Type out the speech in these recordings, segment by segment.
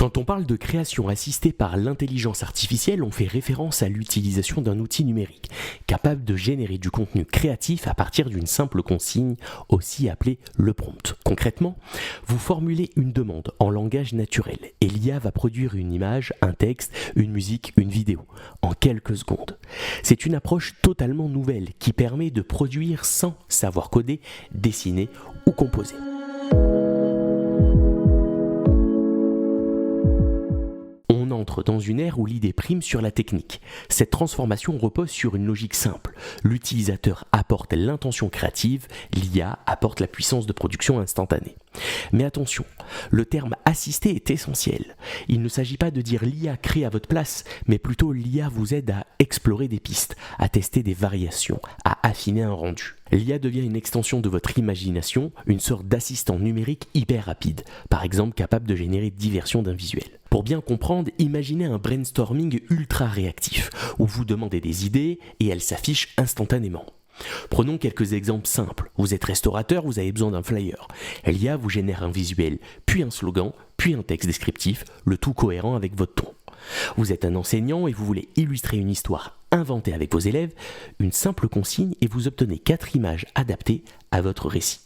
Quand on parle de création assistée par l'intelligence artificielle, on fait référence à l'utilisation d'un outil numérique capable de générer du contenu créatif à partir d'une simple consigne, aussi appelée le prompt. Concrètement, vous formulez une demande en langage naturel et l'IA va produire une image, un texte, une musique, une vidéo en quelques secondes. C'est une approche totalement nouvelle qui permet de produire sans savoir coder, dessiner ou composer. On entre dans une ère où l'idée prime sur la technique. Cette transformation repose sur une logique simple. L'utilisateur apporte l'intention créative, l'IA apporte la puissance de production instantanée. Mais attention, le terme assisté est essentiel. Il ne s'agit pas de dire l'IA crée à votre place, mais plutôt l'IA vous aide à explorer des pistes, à tester des variations, à affiner un rendu. L'IA devient une extension de votre imagination, une sorte d'assistant numérique hyper rapide, par exemple capable de générer diversion d'un visuel. Pour bien comprendre, imaginez un brainstorming ultra réactif, où vous demandez des idées et elles s'affichent instantanément. Prenons quelques exemples simples. Vous êtes restaurateur, vous avez besoin d'un flyer. L'IA vous génère un visuel, puis un slogan, puis un texte descriptif, le tout cohérent avec votre ton. Vous êtes un enseignant et vous voulez illustrer une histoire inventée avec vos élèves, une simple consigne et vous obtenez 4 images adaptées à votre récit.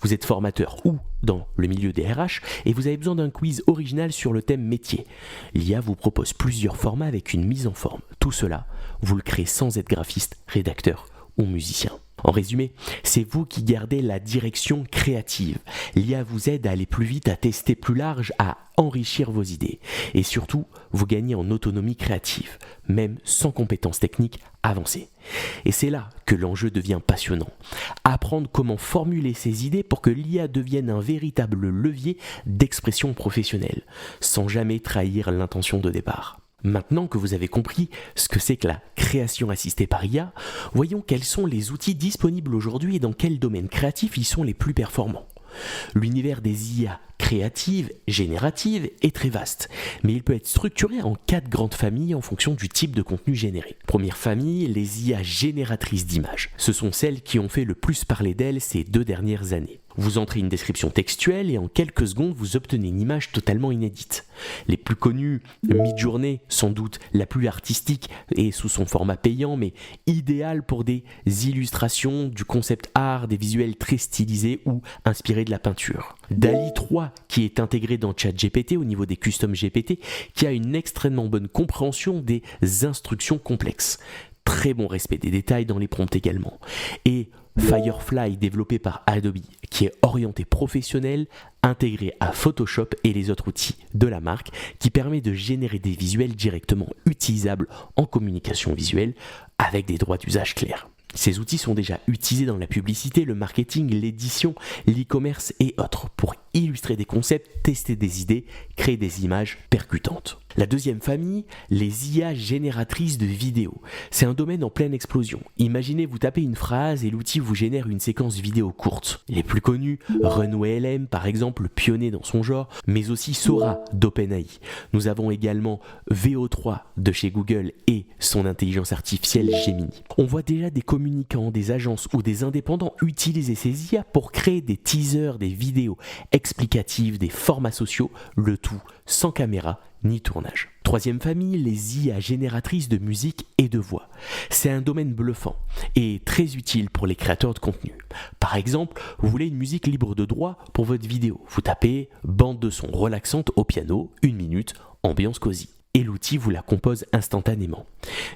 Vous êtes formateur ou dans le milieu des RH et vous avez besoin d'un quiz original sur le thème métier. L'IA vous propose plusieurs formats avec une mise en forme. Tout cela, vous le créez sans être graphiste, rédacteur ou musicien. En résumé, c'est vous qui gardez la direction créative. L'IA vous aide à aller plus vite, à tester plus large, à enrichir vos idées. Et surtout, vous gagnez en autonomie créative, même sans compétences techniques avancées. Et c'est là que l'enjeu devient passionnant. Apprendre comment formuler ses idées pour que l'IA devienne un véritable levier d'expression professionnelle, sans jamais trahir l'intention de départ. Maintenant que vous avez compris ce que c'est que la création assistée par IA, voyons quels sont les outils disponibles aujourd'hui et dans quels domaines créatifs ils sont les plus performants. L'univers des IA créatives, génératives est très vaste, mais il peut être structuré en 4 grandes familles en fonction du type de contenu généré. Première famille, les IA génératrices d'images. Ce sont celles qui ont fait le plus parler d'elles ces 2 dernières années. Vous entrez une description textuelle et en quelques secondes, vous obtenez une image totalement inédite. Les plus connues, Midjourney, sans doute la plus artistique et sous son format payant, mais idéale pour des illustrations, du concept art, des visuels très stylisés ou inspirés de la peinture. DALL-E 3, qui est intégré dans ChatGPT au niveau des custom GPT, qui a une extrêmement bonne compréhension des instructions complexes. Très bon respect des détails dans les prompts également. Et Firefly, développé par Adobe, qui est orienté professionnel, intégré à Photoshop et les autres outils de la marque, qui permet de générer des visuels directement utilisables en communication visuelle avec des droits d'usage clairs. Ces outils sont déjà utilisés dans la publicité, le marketing, l'édition, l'e-commerce et autres pour illustrer des concepts, tester des idées, créer des images percutantes. La deuxième famille, les IA génératrices de vidéos. C'est un domaine en pleine explosion. Imaginez, vous tapez une phrase et l'outil vous génère une séquence vidéo courte. Les plus connus, Runway LM par exemple, pionnier dans son genre, mais aussi Sora d'OpenAI. Nous avons également VO3 de chez Google et son intelligence artificielle Gemini. On voit déjà des communicants, des agences ou des indépendants utiliser ces IA pour créer des teasers, des vidéos explicatives, des formats sociaux, le tout sans caméra ni tournage. Troisième famille, les IA génératrices de musique et de voix. C'est un domaine bluffant et très utile pour les créateurs de contenu. Par exemple, vous voulez une musique libre de droit pour votre vidéo. Vous tapez bande de son relaxante au piano, 1 minute, ambiance cosy. Et l'outil vous la compose instantanément.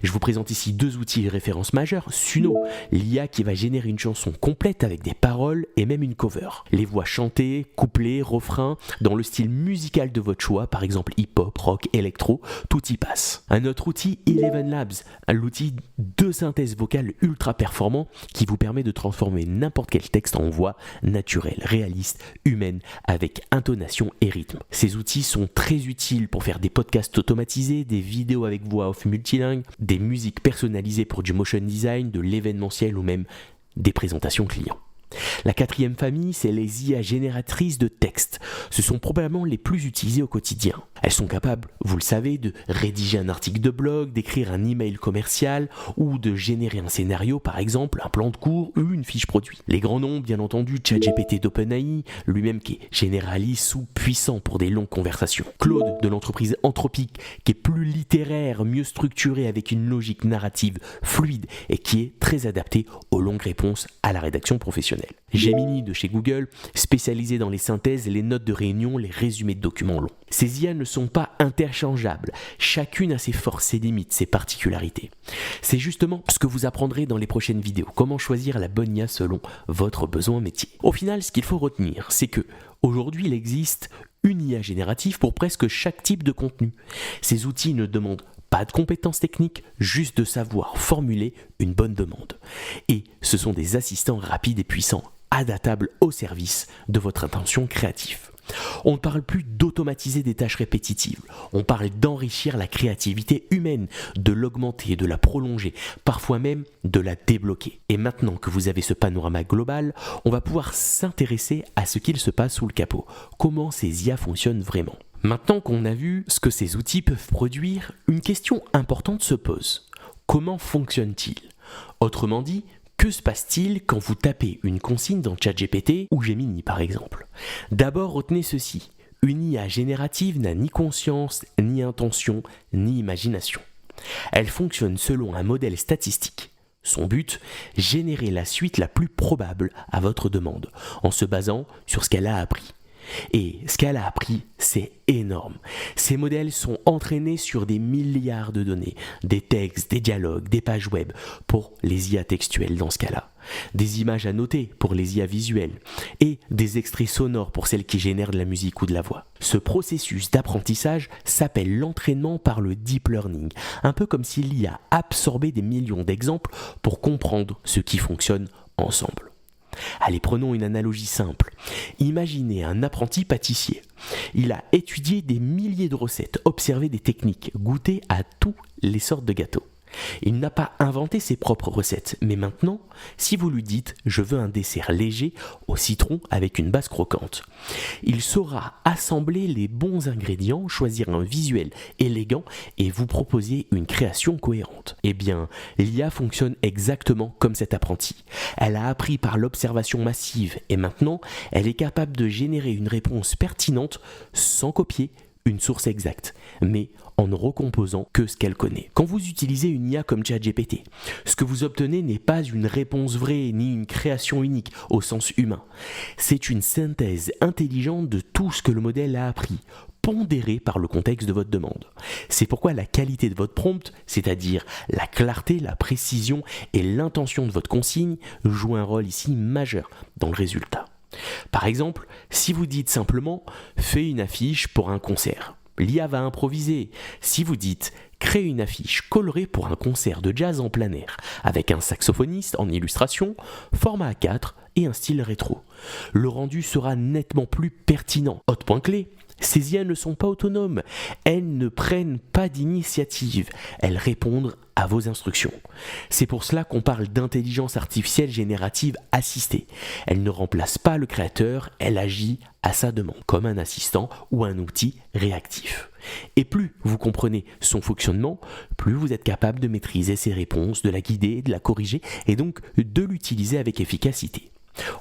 Je vous présente ici 2 outils références majeures. Suno, l'IA qui va générer une chanson complète avec des paroles et même une cover. Les voix chantées, couplets, refrains, dans le style musical de votre choix, par exemple hip-hop, rock, électro, tout y passe. Un autre outil, Eleven Labs, l'outil de synthèse vocale ultra performant qui vous permet de transformer n'importe quel texte en voix naturelle, réaliste, humaine, avec intonation et rythme. Ces outils sont très utiles pour faire des podcasts automatisés, des vidéos avec voix off multilingue, des musiques personnalisées pour du motion design, de l'événementiel ou même des présentations clients. La quatrième famille, c'est les IA génératrices de texte. Ce sont probablement les plus utilisées au quotidien. Elles sont capables, vous le savez, de rédiger un article de blog, d'écrire un email commercial ou de générer un scénario, par exemple, un plan de cours ou une fiche produit. Les grands noms, bien entendu, ChatGPT d'OpenAI, lui-même qui est généraliste ou puissant pour des longues conversations. Claude de l'entreprise Anthropic, qui est plus littéraire, mieux structuré avec une logique narrative fluide et qui est très adapté aux longues réponses à la rédaction professionnelle. Gemini de chez Google, spécialisé dans les synthèses, les notes de réunion, les résumés de documents longs. Ces IA ne sont pas interchangeables, chacune a ses forces, ses limites, ses particularités. C'est justement ce que vous apprendrez dans les prochaines vidéos, comment choisir la bonne IA selon votre besoin métier. Au final, ce qu'il faut retenir, c'est que aujourd'hui il existe une IA générative pour presque chaque type de contenu. Ces outils ne demandent pas de compétences techniques, juste de savoir formuler une bonne demande. Et ce sont des assistants rapides et puissants, adaptables au service de votre intention créative. On ne parle plus d'automatiser des tâches répétitives, on parle d'enrichir la créativité humaine, de l'augmenter, de la prolonger, parfois même de la débloquer. Et maintenant que vous avez ce panorama global, on va pouvoir s'intéresser à ce qu'il se passe sous le capot, comment ces IA fonctionnent vraiment. Maintenant qu'on a vu ce que ces outils peuvent produire, une question importante se pose. Comment fonctionnent-ils ? Autrement dit, que se passe-t-il quand vous tapez une consigne dans ChatGPT ou Gemini par exemple ? D'abord, retenez ceci. Une IA générative n'a ni conscience, ni intention, ni imagination. Elle fonctionne selon un modèle statistique. Son but, générer la suite la plus probable à votre demande, en se basant sur ce qu'elle a appris. Et ce qu'elle a appris, c'est énorme. Ces modèles sont entraînés sur des milliards de données, des textes, des dialogues, des pages web pour les IA textuelles dans ce cas-là, des images à noter pour les IA visuelles et des extraits sonores pour celles qui génèrent de la musique ou de la voix. Ce processus d'apprentissage s'appelle l'entraînement par le deep learning, un peu comme si l'IA absorbait des millions d'exemples pour comprendre ce qui fonctionne ensemble. Allez, prenons une analogie simple. Imaginez un apprenti pâtissier. Il a étudié des milliers de recettes, observé des techniques, goûté à toutes les sortes de gâteaux. Il n'a pas inventé ses propres recettes, mais maintenant, si vous lui dites « je veux un dessert léger au citron avec une base croquante », il saura assembler les bons ingrédients, choisir un visuel élégant et vous proposer une création cohérente. Eh bien, l'IA fonctionne exactement comme cet apprenti. Elle a appris par l'observation massive et maintenant, elle est capable de générer une réponse pertinente sans copier une source exacte, mais en ne recomposant que ce qu'elle connaît. Quand vous utilisez une IA comme ChatGPT, ce que vous obtenez n'est pas une réponse vraie ni une création unique au sens humain. C'est une synthèse intelligente de tout ce que le modèle a appris, pondéré par le contexte de votre demande. C'est pourquoi la qualité de votre prompt, c'est-à-dire la clarté, la précision et l'intention de votre consigne, joue un rôle ici majeur dans le résultat. Par exemple, si vous dites simplement « fais une affiche pour un concert », l'IA va improviser. Si vous dites « crée une affiche colorée pour un concert de jazz en plein air, avec un saxophoniste en illustration, format A4 et un style rétro », le rendu sera nettement plus pertinent. Autre point clé, ces IA ne sont pas autonomes, elles ne prennent pas d'initiative, elles répondent à vos instructions. C'est pour cela qu'on parle d'intelligence artificielle générative assistée. Elle ne remplace pas le créateur, elle agit à sa demande, comme un assistant ou un outil réactif. Et plus vous comprenez son fonctionnement, plus vous êtes capable de maîtriser ses réponses, de la guider, de la corriger et donc de l'utiliser avec efficacité.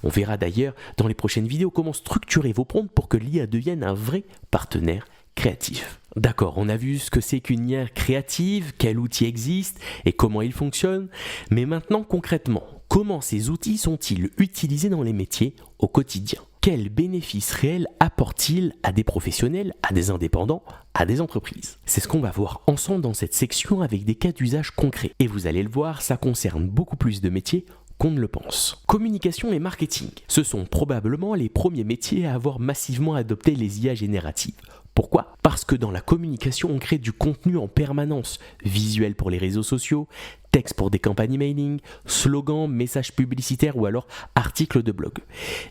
On verra d'ailleurs dans les prochaines vidéos comment structurer vos prompts pour que l'IA devienne un vrai partenaire créatif. D'accord, on a vu ce que c'est qu'une IA créative, quel outil existe et comment il fonctionne, mais maintenant concrètement, comment ces outils sont-ils utilisés dans les métiers au quotidien ? Quels bénéfices réels apportent-ils à des professionnels, à des indépendants, à des entreprises ? C'est ce qu'on va voir ensemble dans cette section avec des cas d'usage concrets. Et vous allez le voir, ça concerne beaucoup plus de métiers qu'on ne le pense. Communication et marketing, ce sont probablement les premiers métiers à avoir massivement adopté les IA génératives. Pourquoi ? Parce que dans la communication, on crée du contenu en permanence, visuel pour les réseaux sociaux, texte pour des campagnes emailing, slogans, messages publicitaires ou alors articles de blog.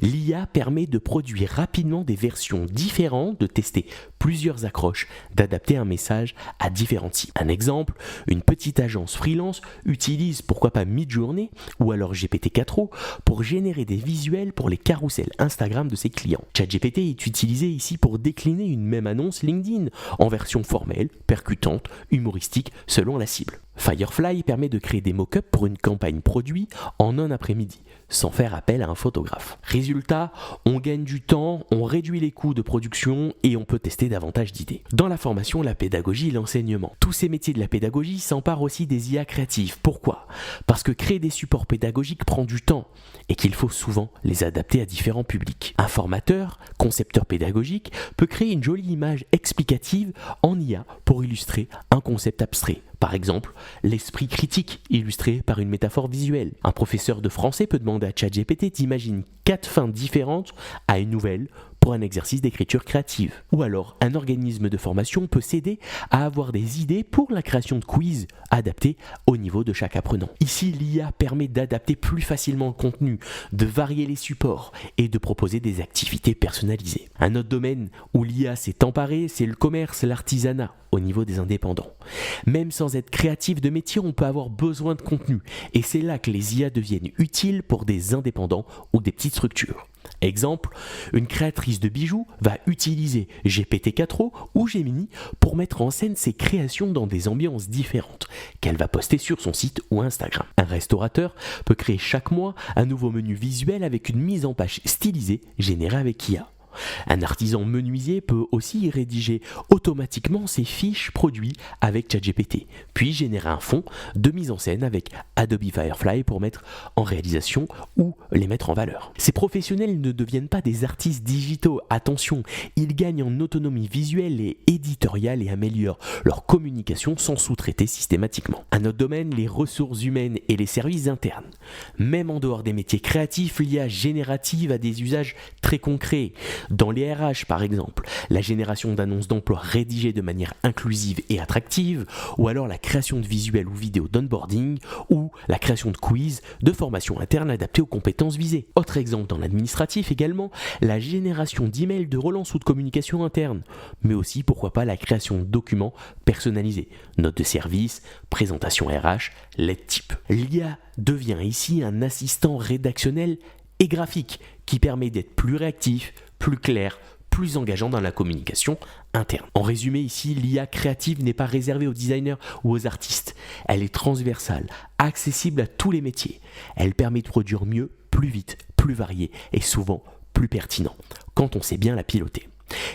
L'IA permet de produire rapidement des versions différentes, de tester plusieurs accroches, d'adapter un message à différents types. Un exemple, une petite agence freelance utilise pourquoi pas Midjourney ou alors GPT-4o pour générer des visuels pour les carousels Instagram de ses clients. ChatGPT est utilisé ici pour décliner une même annonce LinkedIn en version formelle, percutante, humoristique selon la cible. Firefly permet de créer des mock-ups pour une campagne produit en un après-midi, sans faire appel à un photographe. Résultat, on gagne du temps, on réduit les coûts de production et on peut tester davantage d'idées. Dans la formation, la pédagogie et l'enseignement, tous ces métiers de la pédagogie s'emparent aussi des IA créatives. Pourquoi ? Parce que créer des supports pédagogiques prend du temps et qu'il faut souvent les adapter à différents publics. Un formateur, concepteur pédagogique, peut créer une jolie image explicative en IA pour illustrer un concept abstrait. Par exemple, l'esprit critique illustré par une métaphore visuelle. Un professeur de français peut demander à ChatGPT d'imaginer 4 fins différentes à une nouvelle pour un exercice d'écriture créative. Ou alors, un organisme de formation peut s'aider à avoir des idées pour la création de quiz adaptés au niveau de chaque apprenant. Ici, l'IA permet d'adapter plus facilement le contenu, de varier les supports et de proposer des activités personnalisées. Un autre domaine où l'IA s'est emparée, c'est le commerce, l'artisanat au niveau des indépendants. Même sans être créatif de métier, on peut avoir besoin de contenu et c'est là que les IA deviennent utiles pour des indépendants ou des petites structures. Exemple, une créatrice de bijoux va utiliser GPT-4o ou Gemini pour mettre en scène ses créations dans des ambiances différentes qu'elle va poster sur son site ou Instagram. Un restaurateur peut créer chaque mois un nouveau menu visuel avec une mise en page stylisée générée avec IA. Un artisan menuisier peut aussi rédiger automatiquement ses fiches produits avec ChatGPT, puis générer un fond de mise en scène avec Adobe Firefly pour mettre en réalisation ou les mettre en valeur. Ces professionnels ne deviennent pas des artistes digitaux, attention, ils gagnent en autonomie visuelle et éditoriale et améliorent leur communication sans sous-traiter systématiquement. Un autre domaine, les ressources humaines et les services internes. Même en dehors des métiers créatifs, l'IA générative a des usages très concrets. Dans les RH par exemple, la génération d'annonces d'emploi rédigées de manière inclusive et attractive, ou alors la création de visuels ou vidéos d'onboarding, ou la création de quiz de formation interne adaptée aux compétences visées. Autre exemple dans l'administratif également, la génération d'emails de relance ou de communication interne, mais aussi pourquoi pas la création de documents personnalisés, notes de service, présentation RH, lettres type. L'IA devient ici un assistant rédactionnel et graphique qui permet d'être plus réactif, plus clair, plus engageant dans la communication interne. En résumé ici, l'IA créative n'est pas réservée aux designers ou aux artistes. Elle est transversale, accessible à tous les métiers. Elle permet de produire mieux, plus vite, plus varié et souvent plus pertinent, quand on sait bien la piloter.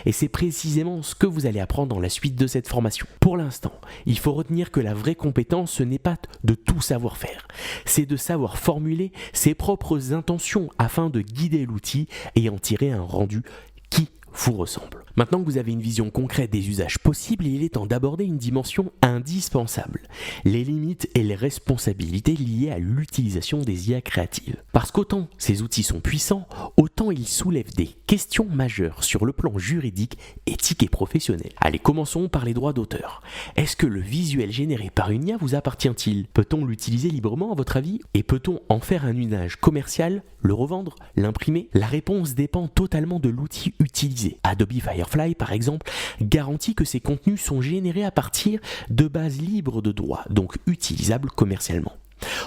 Et c'est précisément ce que vous allez apprendre dans la suite de cette formation. Pour l'instant, il faut retenir que la vraie compétence, ce n'est pas de tout savoir faire. C'est de savoir formuler ses propres intentions afin de guider l'outil et en tirer un rendu qui vous ressemble. Maintenant que vous avez une vision concrète des usages possibles, il est temps d'aborder une dimension indispensable, les limites et les responsabilités liées à l'utilisation des IA créatives. Parce qu'autant ces outils sont puissants, autant ils soulèvent des questions majeures sur le plan juridique, éthique et professionnel. Allez, commençons par les droits d'auteur. Est-ce que le visuel généré par une IA vous appartient-il ? Peut-on l'utiliser librement à votre avis ? Et peut-on en faire un usage commercial, le revendre, l'imprimer ? La réponse dépend totalement de l'outil utilisé. Adobe Firefly, par exemple, garantit que ces contenus sont générés à partir de bases libres de droits, donc utilisables commercialement.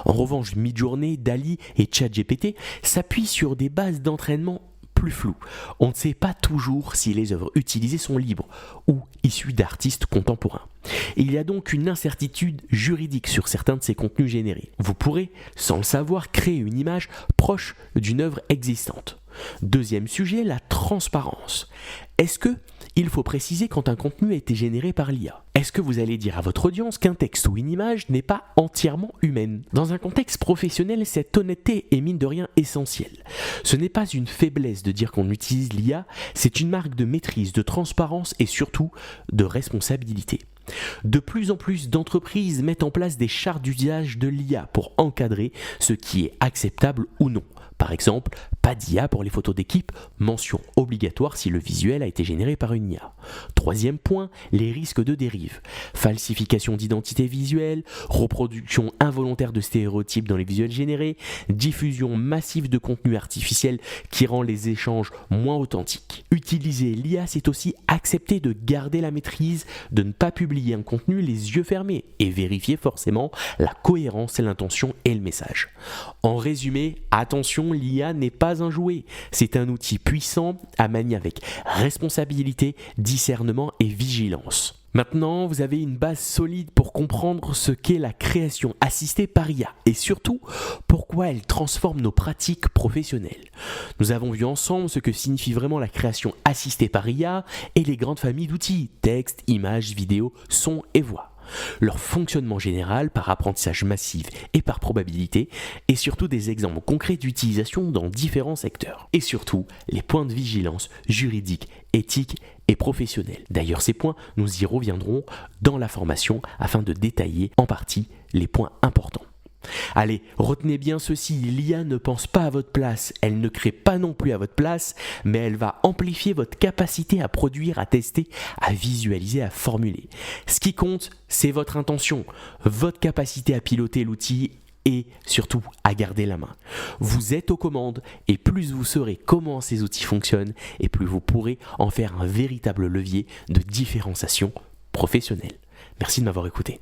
En revanche, Midjourney, DALL-E et ChatGPT s'appuient sur des bases d'entraînement plus floues. On ne sait pas toujours si les œuvres utilisées sont libres ou issues d'artistes contemporains. Il y a donc une incertitude juridique sur certains de ces contenus générés. Vous pourrez, sans le savoir, créer une image proche d'une œuvre existante. Deuxième sujet, la transparence. Est-ce que il faut préciser quand un contenu a été généré par l'IA ? Est-ce que vous allez dire à votre audience qu'un texte ou une image n'est pas entièrement humaine ? Dans un contexte professionnel, cette honnêteté est mine de rien essentielle. Ce n'est pas une faiblesse de dire qu'on utilise l'IA, c'est une marque de maîtrise, de transparence et surtout de responsabilité. De plus en plus d'entreprises mettent en place des chartes d'usage de l'IA pour encadrer ce qui est acceptable ou non. Par exemple, pas d'IA pour les photos d'équipe, mention obligatoire si le visuel a été généré par une IA. Troisième point, les risques de dérive. Falsification d'identité visuelle, reproduction involontaire de stéréotypes dans les visuels générés, diffusion massive de contenu artificiel qui rend les échanges moins authentiques. Utiliser l'IA, c'est aussi accepter de garder la maîtrise, de ne pas publier un contenu les yeux fermés et vérifier forcément la cohérence, l'intention et le message. En résumé, attention, l'IA n'est pas un jouet, c'est un outil puissant à manier avec responsabilité, discernement et vigilance. Maintenant, vous avez une base solide pour comprendre ce qu'est la création assistée par IA et surtout pourquoi elle transforme nos pratiques professionnelles. Nous avons vu ensemble ce que signifie vraiment la création assistée par IA et les grandes familles d'outils, texte, images, vidéos, son et voix. Leur fonctionnement général par apprentissage massif et par probabilité, et surtout des exemples concrets d'utilisation dans différents secteurs. Et surtout, les points de vigilance juridiques, éthiques et professionnels. D'ailleurs, ces points, nous y reviendrons dans la formation afin de détailler en partie les points importants. Allez, retenez bien ceci, l'IA ne pense pas à votre place, elle ne crée pas non plus à votre place, mais elle va amplifier votre capacité à produire, à tester, à visualiser, à formuler. Ce qui compte, c'est votre intention, votre capacité à piloter l'outil et surtout à garder la main. Vous êtes aux commandes et plus vous saurez comment ces outils fonctionnent et plus vous pourrez en faire un véritable levier de différenciation professionnelle. Merci de m'avoir écouté.